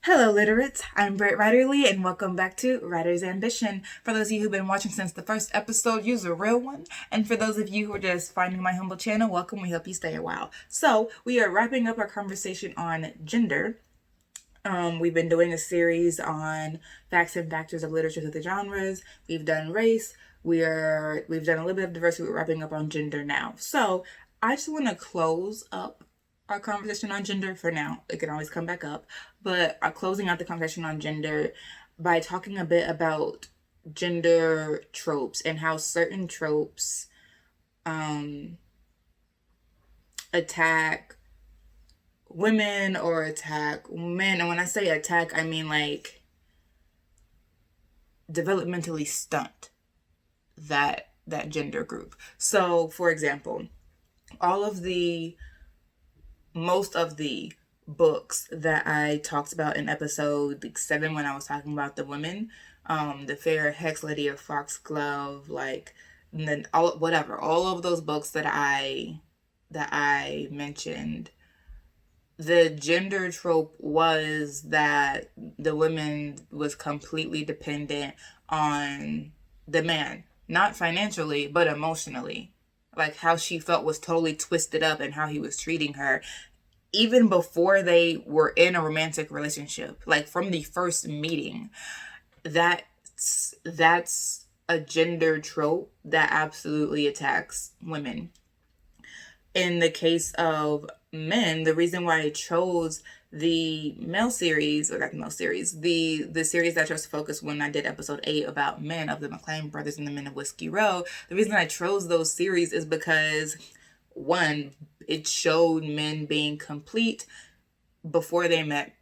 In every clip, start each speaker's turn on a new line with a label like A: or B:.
A: Hello, literates. I'm Britt Ryderly, and welcome back to Writer's Ambition. For those of you who've been watching since the first episode, you're a real one. And for those of you who are just finding my humble channel, welcome. We hope you stay a while. So, we are wrapping up our conversation on gender. We've been doing a series on facts and factors of literature through the genres. We've done race. We've done a little bit of diversity. We're wrapping up on gender now. So, I just want to close up our conversation on gender for now. It can always come back up, but closing out the conversation on gender by talking a bit about gender tropes and how certain tropes attack women or attack men. And when I say attack, I mean like developmentally stunt that gender group. So, for example, all of the most of the books that I talked about in episode 7 when I was talking about the women, the Fair Hex Lady of Foxglove, like, and then all of those books that I mentioned, the gender trope was that the woman was completely dependent on the man, not financially, but emotionally. Like how she felt was totally twisted up and how he was treating her even before they were in a romantic relationship, like from the first meeting. That's a gender trope that absolutely attacks women. In the case of men, the reason why I chose the male series, or not the male series, the series that I chose to focus when I did episode 8 about men of the McLean brothers and the men of Whiskey Row, the reason I chose those series is because, one, it showed men being complete before they met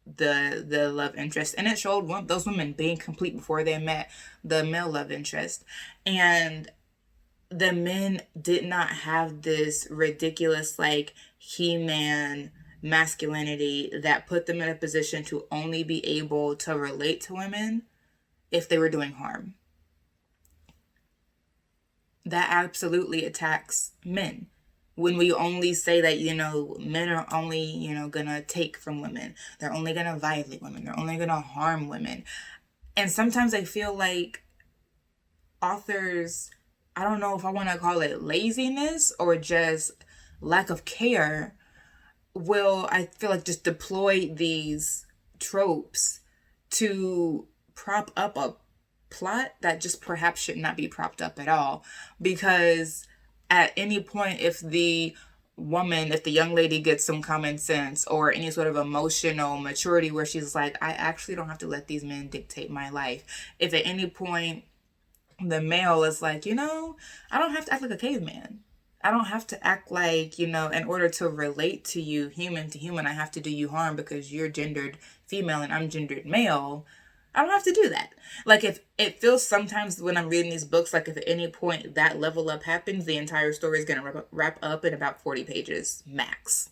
A: the love interest, and it showed those women being complete before they met the male love interest. And the men did not have this ridiculous like He-Man masculinity that put them in a position to only be able to relate to women if they were doing harm. That absolutely attacks men. When we only say that, men are only, gonna take from women. They're only gonna violate women. They're only gonna harm women. And sometimes I feel like authors, I don't know if I want to call it laziness or just lack of care, will, I feel like, just deploy these tropes to prop up a plot that just perhaps should not be propped up at all. Because at any point, if the young lady gets some common sense or any sort of emotional maturity where she's like, I actually don't have to let these men dictate my life. If at any point the male is like, I don't have to act like a caveman. I don't have to act like, in order to relate to you human to human, I have to do you harm because you're gendered female and I'm gendered male. I don't have to do that. Like, if it feels sometimes when I'm reading these books, like if at any point that level up happens, the entire story is going to wrap up in about 40 pages max.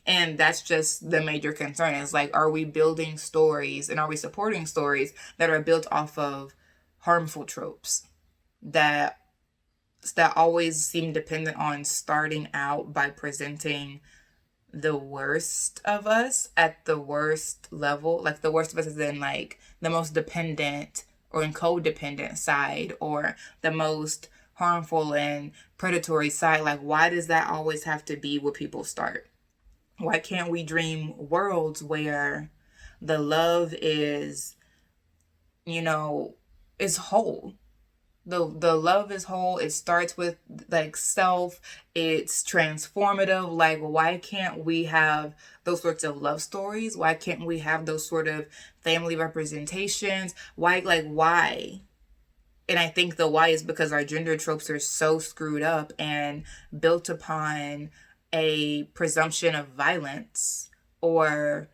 A: And that's just the major concern is like, are we building stories and are we supporting stories that are built off of harmful tropes that always seem dependent on starting out by presenting the worst of us at the worst level, like the worst of us is in like the most dependent or in codependent side, or the most harmful and predatory side. Like, why does that always have to be where people start? Why can't we dream worlds where the love is, is whole? The love is whole. It starts with like self. It's transformative. Like, why can't we have those sorts of love stories? Why can't we have those sort of family representations? Why? And I think the why is because our gender tropes are so screwed up and built upon a presumption of violence or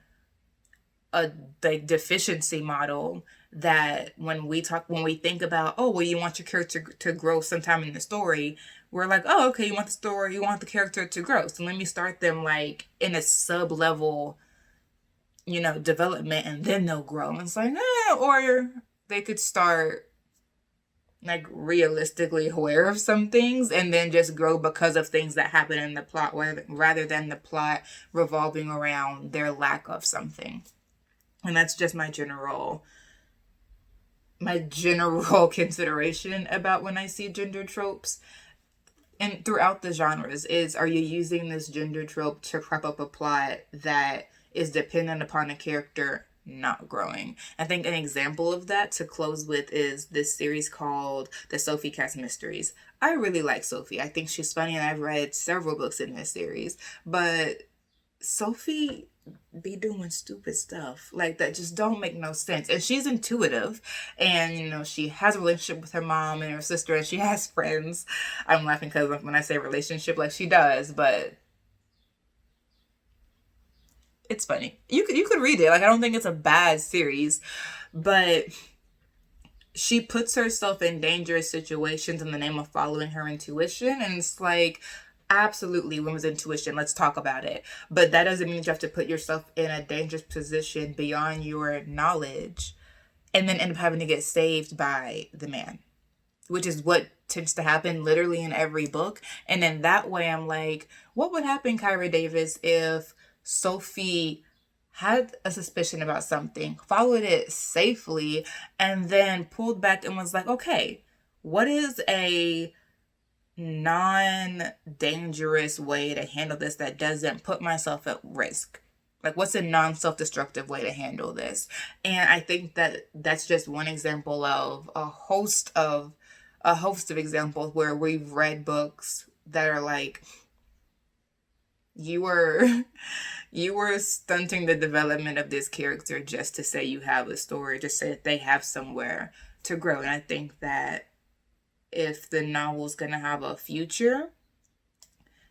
A: a like deficiency model that when we think about, oh, well, you want your character to grow sometime in the story, we're like, oh, okay, you want the character to grow. So let me start them like in a sub level, development, and then they'll grow. And it's like, or they could start like realistically aware of some things and then just grow because of things that happen in the plot rather than the plot revolving around their lack of something. And that's just my general consideration about when I see gender tropes. And throughout the genres is, are you using this gender trope to prop up a plot that is dependent upon a character not growing? I think an example of that to close with is this series called The Sophie Cass Mysteries. I really like Sophie. I think she's funny, and I've read several books in this series. But Sophie be doing stupid stuff like that just don't make no sense. And she's intuitive, and she has a relationship with her mom and her sister, and she has friends. I'm laughing because when I say relationship, like, she does, but it's funny. You could read it. Like, I don't think it's a bad series, but she puts herself in dangerous situations in the name of following her intuition. And it's like, absolutely, women's intuition, let's talk about it. But that doesn't mean you have to put yourself in a dangerous position beyond your knowledge and then end up having to get saved by the man, which is what tends to happen literally in every book. And in that way, I'm like, what would happen, Kyra Davis, if Sophie had a suspicion about something, followed it safely, and then pulled back and was like, okay, what is a non-dangerous way to handle this that doesn't put myself at risk? Like, what's a non-self-destructive way to handle this? And I think that that's just one example of a host of examples where we've read books that are like, you were you were stunting the development of this character just to say you have a story, just say that they have somewhere to grow. And I think that if the novel's going to have a future,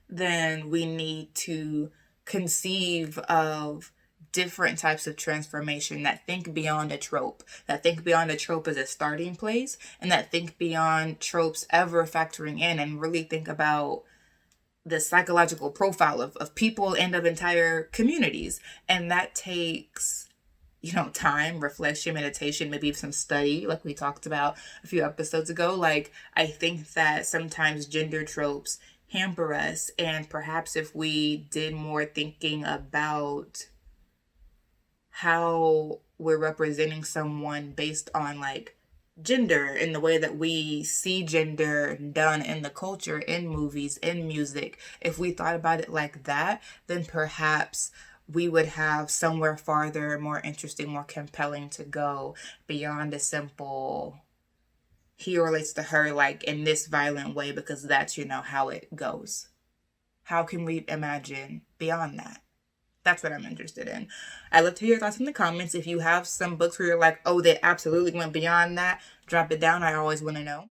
A: then we need to conceive of different types of transformation that think beyond a trope, that think beyond a trope as a starting place, and that think beyond tropes ever factoring in, and really think about the psychological profile of people and of entire communities. And that takes time, reflection, meditation, maybe some study, like we talked about a few episodes ago. Like, I think that sometimes gender tropes hamper us, and perhaps if we did more thinking about how we're representing someone based on, like, gender in the way that we see gender done in the culture, in movies, in music, if we thought about it like that, then perhaps we would have somewhere farther, more interesting, more compelling to go beyond a simple, he relates to her like in this violent way because that's, how it goes. How can we imagine beyond that? That's what I'm interested in. I'd love to hear your thoughts in the comments. If you have some books where you're like, oh, they absolutely went beyond that, drop it down. I always want to know.